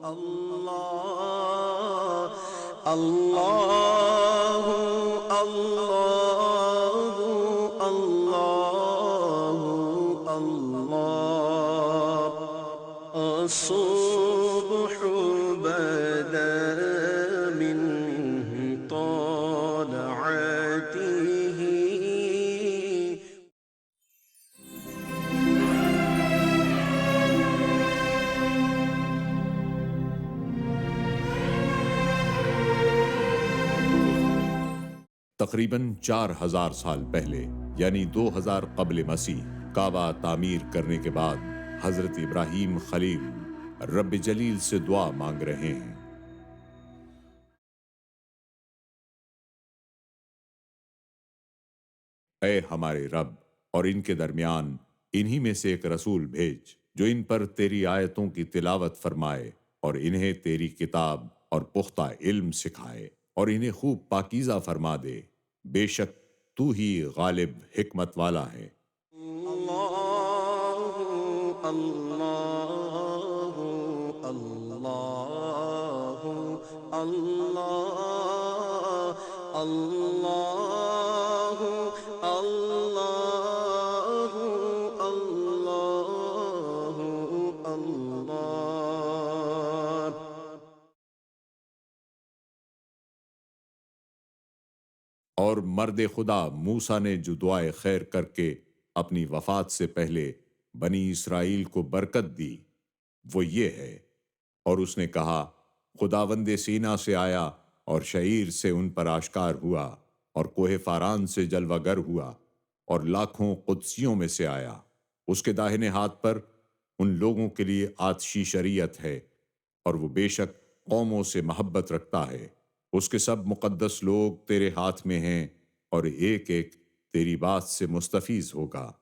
اللہ اللہ اللہ اللہ اللہ الصبح بدا من طلعته. تقریباً 4000 سال پہلے یعنی 2000 قبل مسیح کعبہ تعمیر کرنے کے بعد حضرت ابراہیم خلیل رب جلیل سے دعا مانگ رہے ہیں۔ اے ہمارے رب، اور ان کے درمیان انہی میں سے ایک رسول بھیج جو ان پر تیری آیتوں کی تلاوت فرمائے اور انہیں تیری کتاب اور پختہ علم سکھائے اور انہیں خوب پاکیزہ فرما دے، بے شک تو ہی غالب حکمت والا ہے۔ اللہ اللہ اللہ اللہ اللہ اللہ اللہ اللہ۔ اور مرد خدا موسیٰ نے جو دعائے خیر کر کے اپنی وفات سے پہلے بنی اسرائیل کو برکت دی وہ یہ ہے، اور اس نے کہا خداوند سینا سے آیا اور شعیر سے ان پر آشکار ہوا اور کوہ فاران سے جلوہ گر ہوا اور لاکھوں قدسیوں میں سے آیا۔ اس کے داہنے ہاتھ پر ان لوگوں کے لیے آتشی شریعت ہے اور وہ بے شک قوموں سے محبت رکھتا ہے۔ اس کے سب مقدس لوگ تیرے ہاتھ میں ہیں اور ایک ایک تیری بات سے مستفیض ہوگا۔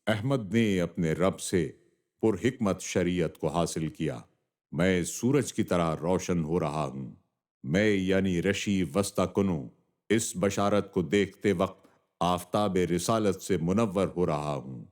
احمد نے اپنے رب سے پر حکمت شریعت کو حاصل کیا۔ میں سورج کی طرح روشن ہو رہا ہوں، میں یعنی رشی وسطی کنوں اس بشارت کو دیکھتے وقت آفتاب رسالت سے منور ہو رہا ہوں۔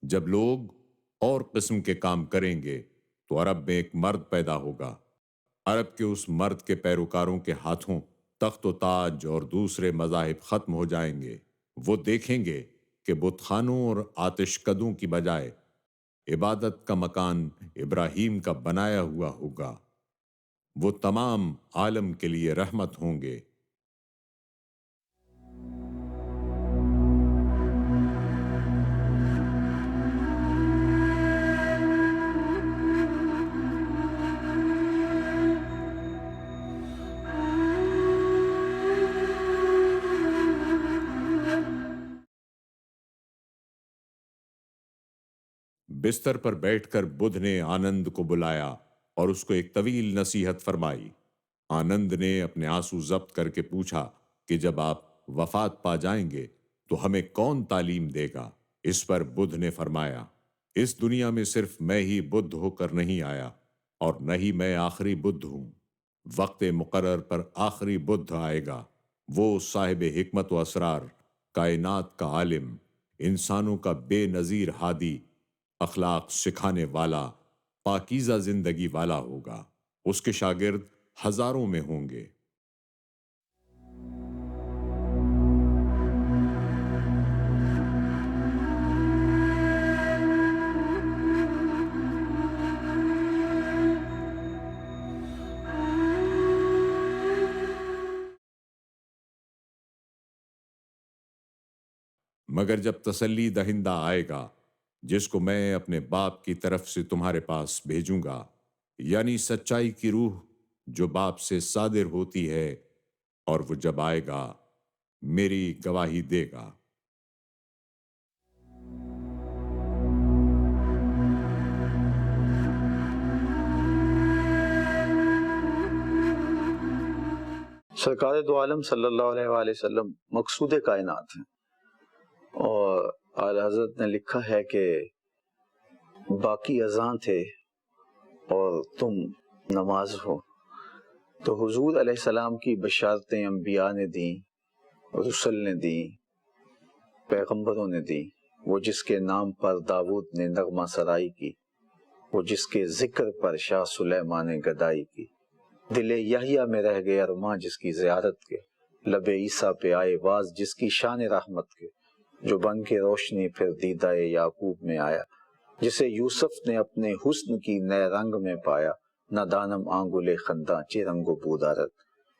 جب لوگ اور قسم کے کام کریں گے تو عرب میں ایک مرد پیدا ہوگا۔ عرب کے اس مرد کے پیروکاروں کے ہاتھوں تخت و تاج اور دوسرے مذاہب ختم ہو جائیں گے۔ وہ دیکھیں گے کہ بت خانوں اور آتش کدوں کی بجائے عبادت کا مکان ابراہیم کا بنایا ہوا ہوگا۔ وہ تمام عالم کے لیے رحمت ہوں گے۔ بستر پر بیٹھ کر بدھ نے آنند کو بلایا اور اس کو ایک طویل نصیحت فرمائی۔ آنند نے اپنے آنسو ضبط کر کے پوچھا کہ جب آپ وفات پا جائیں گے تو ہمیں کون تعلیم دے گا؟ اس پر بدھ نے فرمایا، اس دنیا میں صرف میں ہی بدھ ہو کر نہیں آیا اور نہ ہی میں آخری بدھ ہوں۔ وقت مقرر پر آخری بدھ آئے گا، وہ صاحب حکمت و اسرار، کائنات کا عالم، انسانوں کا بے نظیر ہادی، اخلاق سکھانے والا، پاکیزہ زندگی والا ہوگا۔ اس کے شاگرد ہزاروں میں ہوں گے۔ مگر جب تسلی دہندہ آئے گا جس کو میں اپنے باپ کی طرف سے تمہارے پاس بھیجوں گا، یعنی سچائی کی روح جو باپ سے صادر ہوتی ہے، اور وہ جب آئے گا میری گواہی دے گا۔ سرکار دو عالم صلی اللہ علیہ وآلہ وسلم مقصود کائنات ہیں، اور اعلی حضرت نے لکھا ہے کہ باقی اذان تھے اور تم نماز ہو۔ تو حضور علیہ السلام کی بشارتیں انبیاء نے دیں، رسل نے دیں، پیغمبروں نے دیں۔ وہ جس کے نام پر داؤد نے نغمہ سرائی کی، وہ جس کے ذکر پر شاہ سلیمان نے گدائی کی، دل یحییٰ میں رہ گئے ارماں جس کی زیارت کے، لب عیسیٰ پہ آئے واز جس کی شان رحمت کے، جو بن کے روشنی پھر دیدہ یعقوب میں آیا، جسے یوسف نے اپنے حسن کی نئے رنگ میں پایا، نہ دانم آنگلے خنداں چے رنگ و بودارت،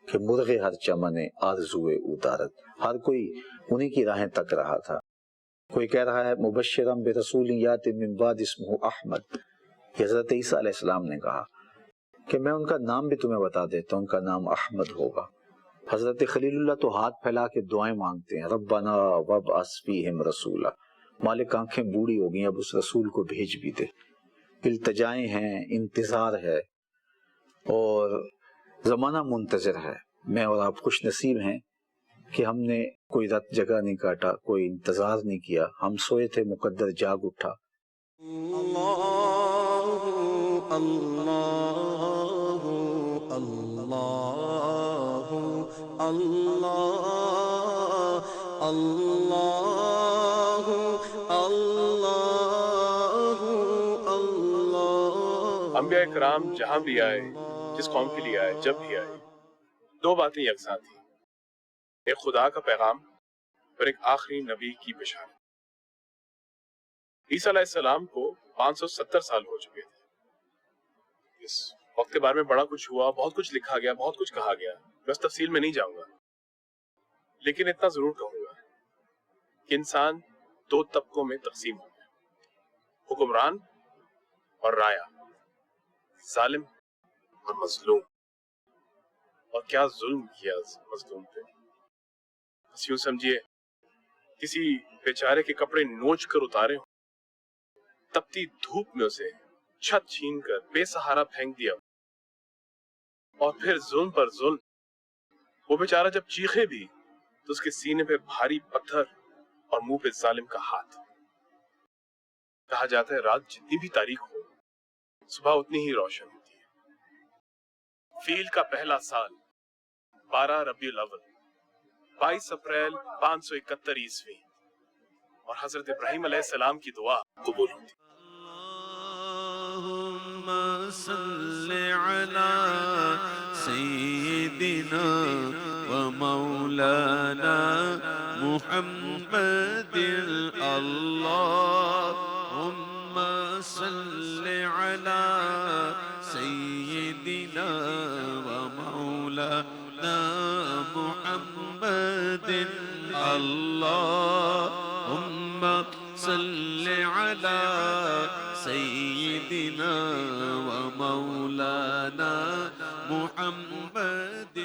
کہ مرغ ہر چمن آرزوئے ادارت۔ ہر کوئی انہی کی راہیں تک رہا تھا۔ کوئی کہہ رہا ہے مبشرم برسول یاتی من بعد اسمہ احمد، کہ حضرت عیسیٰ علیہ السلام نے کہا کہ میں ان کا نام بھی تمہیں بتا دیتا ہوں، ان کا نام احمد ہوگا۔ حضرت خلیل اللہ تو ہاتھ پھیلا کے دعائیں مانگتے ہیں، ربنا وابعث فیہم رسولا، مالک آنکھیں بوڑھی ہو گئی، اب اس رسول کو بھیج بھی دے۔ التجائیں ہیں، انتظار ہے، اور زمانہ منتظر ہے۔ میں اور آپ خوش نصیب ہیں کہ ہم نے کوئی رات جگہ نہیں کاٹا، کوئی انتظار نہیں کیا، ہم سوئے تھے مقدر جاگ اٹھا۔ اللہ اللہ اللہ اللہ اللہ اللہ اللہ۔ انبیاء کرام جہاں بھی آئے، جس قوم کے لیے آئے، جب بھی آئے، دو باتیں یکساں تھیں، ایک خدا کا پیغام اور ایک آخری نبی کی بشارت۔ عیسیٰ علیہ السلام کو 570 سال ہو چکے تھے۔ اس وقت کے بارے میں بڑا کچھ ہوا، بہت کچھ لکھا گیا، بہت کچھ کہا گیا، میں اس تفصیل میں نہیں جاؤں گا، لیکن اتنا ضرور کہوں گا کہ انسان دو طبقوں میں تقسیم ہو گیا، حکمران اور رایا، ظالم اور مظلوم۔ اور کیا ظلم کیا مظلوم پہ، بس یوں سمجھیے کسی بیچارے کے کپڑے نوچ کر اتارے ہوں، تپتی دھوپ میں اسے چھت چھین کر بے سہارا پھینک دیا، اور پھر ظلم پر ظلم۔ وہ بیچارہ جب چیخے بھی تو اس کے سینے پہ بھاری پتھر اور منہ پہ ظالم کا ہاتھ۔ کہا جاتا ہے رات جتنی بھی تاریک ہو، صبح اتنی ہی روشن ہوتی ہے۔ فیل کا پہلا سال 12 ربیع الاول 22 اپریل 571 عیسوی، اور حضرت ابراہیم علیہ السلام کی دعا قبول ہوتی۔ اللہم صل علی سیدنا و مولانا محمد، اللہم صل علی سیدنا و مولانا محمد، اللہم صل علی سیدنا و مولانا محمد۔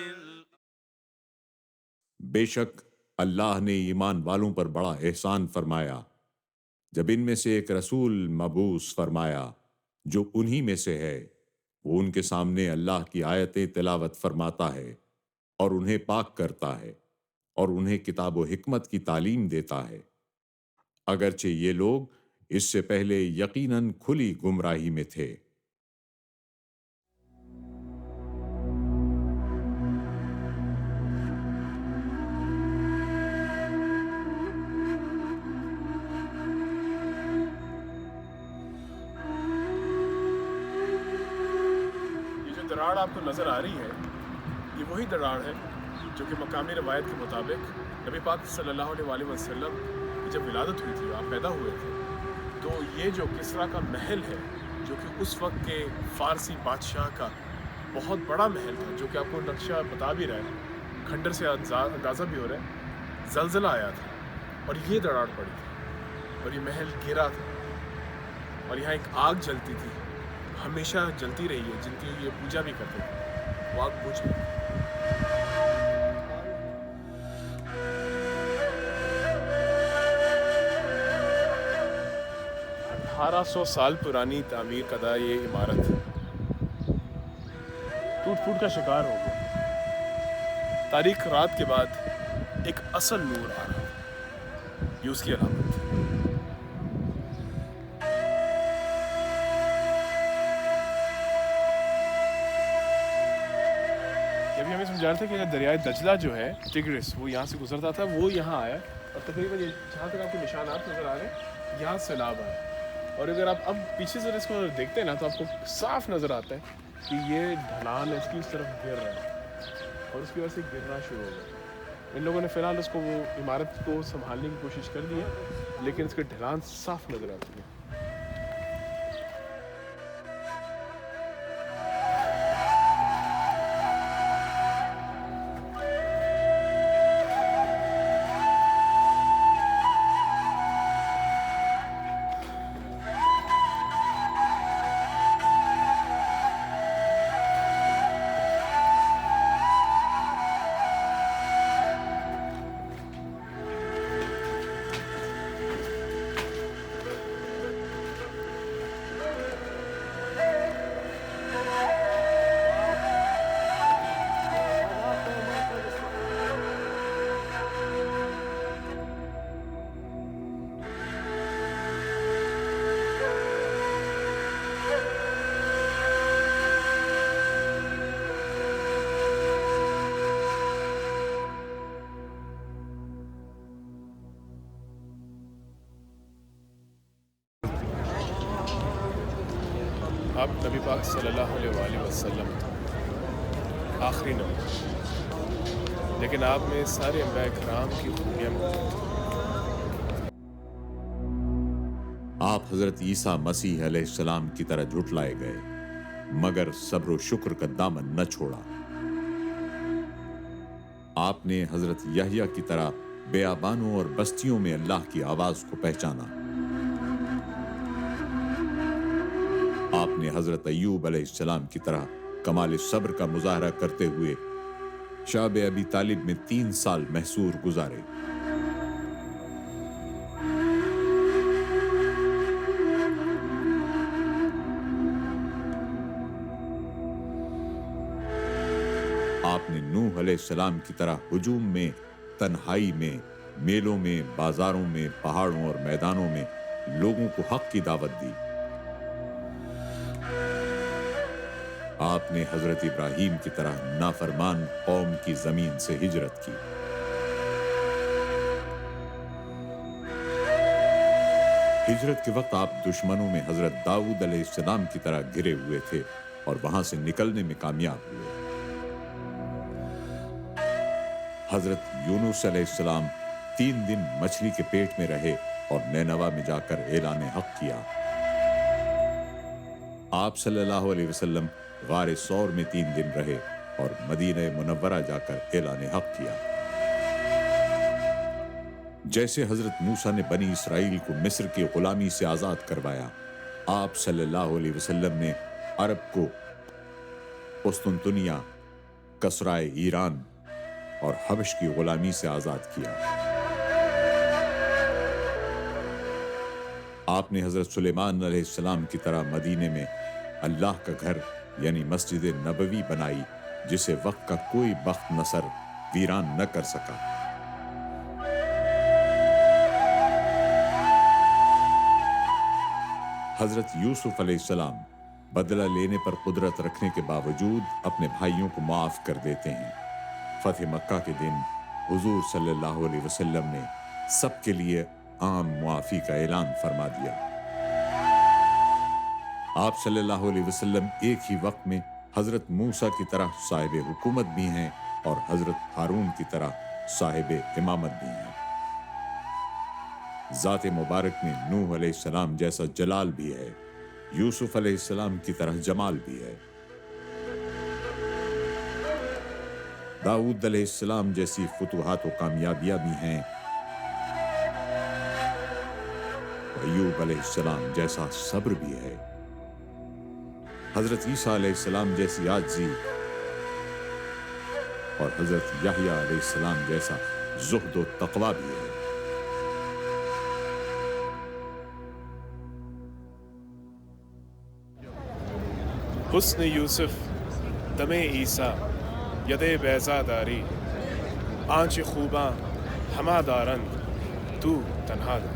بے شک اللہ نے ایمان والوں پر بڑا احسان فرمایا جب ان میں سے ایک رسول مبعوث فرمایا جو انہی میں سے ہے۔ وہ ان کے سامنے اللہ کی آیتیں تلاوت فرماتا ہے اور انہیں پاک کرتا ہے اور انہیں کتاب و حکمت کی تعلیم دیتا ہے، اگرچہ یہ لوگ اس سے پہلے یقیناً کھلی گمراہی میں تھے۔ یہ جو دراڑ آپ کو نظر آ رہی ہے، یہ وہی دراڑ ہے جو کہ مقامی روایت کے مطابق نبی پاک صلی اللہ علیہ وآلہ وسلم کی جب ولادت ہوئی تھی، آپ پیدا ہوئے تھے، تو یہ جو کسریٰ کا محل ہے، جو کہ اس وقت کے فارسی بادشاہ کا بہت بڑا محل تھا، جو کہ آپ کو نقشہ بتا بھی رہا ہے، کھنڈر سے اندازہ بھی ہو رہا ہے، زلزلہ آیا تھا اور یہ دراڑ پڑی تھی اور یہ محل گرا تھا اور یہاں ایک آگ جلتی تھی، ہمیشہ جلتی رہی ہے، جن کی یہ پوجا بھی کرتے تھے، وہ آگ بجھ گئی۔ 1800 سال پرانی تعمیر کردہ یہ عمارت ٹوٹ پھوٹ کا شکار ہو گیا۔ تاریخ رات کے بعد ایک اصل نور آ رہا تھا، یہ اس کی علامت تھی۔ ابھی ہمیں سمجھا رہا تھا کہ دریائے دجلہ جو ہے ٹگرس، وہ یہاں سے گزرتا تھا، وہ یہاں آیا اور تقریباً جہاں تک آپ کو نشانات نظر آ رہے ہیں یہاں سیلاب آیا۔ اور اگر آپ اب پیچھے سے اس کو دیکھتے ہیں نا تو آپ کو صاف نظر آتا ہے کہ یہ ڈھلان اس کی اس طرف گر رہا ہے اور اس کی وجہ سے گرنا شروع ہو گیا۔ ان لوگوں نے فی الحال اس کو وہ عمارت کو سنبھالنے کی کوشش کر دی ہے، لیکن اس کے ڈھلان صاف نظر آتی ہے۔ آپ نبی پاک صلی اللہ علیہ وآلہ وسلم آخری نبی، لیکن آپ میں سارے انبیاء کرام کی خوبیاں موجود ہیں۔ آپ حضرت عیسیٰ مسیح علیہ السلام کی طرح جھٹلائے گئے، مگر صبر و شکر کا دامن نہ چھوڑا۔ آپ نے حضرت یحییٰ کی طرح بیابانوں اور بستیوں میں اللہ کی آواز کو پہچانا۔ آپ نے حضرت ایوب علیہ السلام کی طرح کمال صبر کا مظاہرہ کرتے ہوئے شعب ابی طالب میں 3 سال محصور گزارے۔ آپ نے نوح علیہ السلام کی طرح ہجوم میں، تنہائی میں، میلوں میں، بازاروں میں، پہاڑوں اور میدانوں میں لوگوں کو حق کی دعوت دی۔ آپ نے حضرت ابراہیم کی طرح نافرمان قوم کی زمین سے ہجرت کی۔ ہجرت کے وقت آپ دشمنوں میں حضرت داؤد علیہ السلام کی طرح گھرے ہوئے تھے اور وہاں سے نکلنے میں کامیاب ہوئے۔ حضرت یونس علیہ السلام 3 دن مچھلی کے پیٹ میں رہے اور نینوا میں جا کر اعلان حق کیا۔ آپ صلی اللہ علیہ وسلم غار ثور میں 3 دن رہے اور مدینہ منورہ جا کر اعلان حق کیا۔ جیسے حضرت موسیٰ نے بنی اسرائیل کو مصر کی غلامی سے آزاد کروایا، آپ صلی اللہ علیہ وسلم نے عرب کو قسطنطنیہ، کسرائے ایران اور حبش کی غلامی سے آزاد کیا۔ آپ نے حضرت سلیمان علیہ السلام کی طرح مدینے میں اللہ کا گھر یعنی مسجد نبوی بنائی، جسے وقت کا کوئی بخت نصر ویران نہ کر سکا۔ حضرت یوسف علیہ السلام بدلہ لینے پر قدرت رکھنے کے باوجود اپنے بھائیوں کو معاف کر دیتے ہیں۔ فتح مکہ کے دن حضور صلی اللہ علیہ وسلم نے سب کے لیے عام معافی کا اعلان فرما دیا۔ آپ صلی اللہ علیہ وسلم ایک ہی وقت میں حضرت موسیٰ کی طرح صاحب حکومت بھی ہیں اور حضرت ہارون کی طرح صاحب امامت بھی ہیں۔ ذات مبارک میں نوح علیہ السلام جیسا جلال بھی ہے، یوسف علیہ السلام کی طرح جمال بھی ہے، داؤد علیہ السلام جیسی فتوحات و کامیابیاں بھی ہیں، ایوب علیہ السلام جیسا صبر بھی ہے، حضرت عیسیٰ علیہ السلام جیسی عاجزی اور حضرت یحییٰ علیہ السلام جیسا زہد و تقویٰ بھی ہے۔ حسن یوسف دم عیسیٰ ید بیضا داری، آنچ خوباں ہما دارند تو تنہا داری۔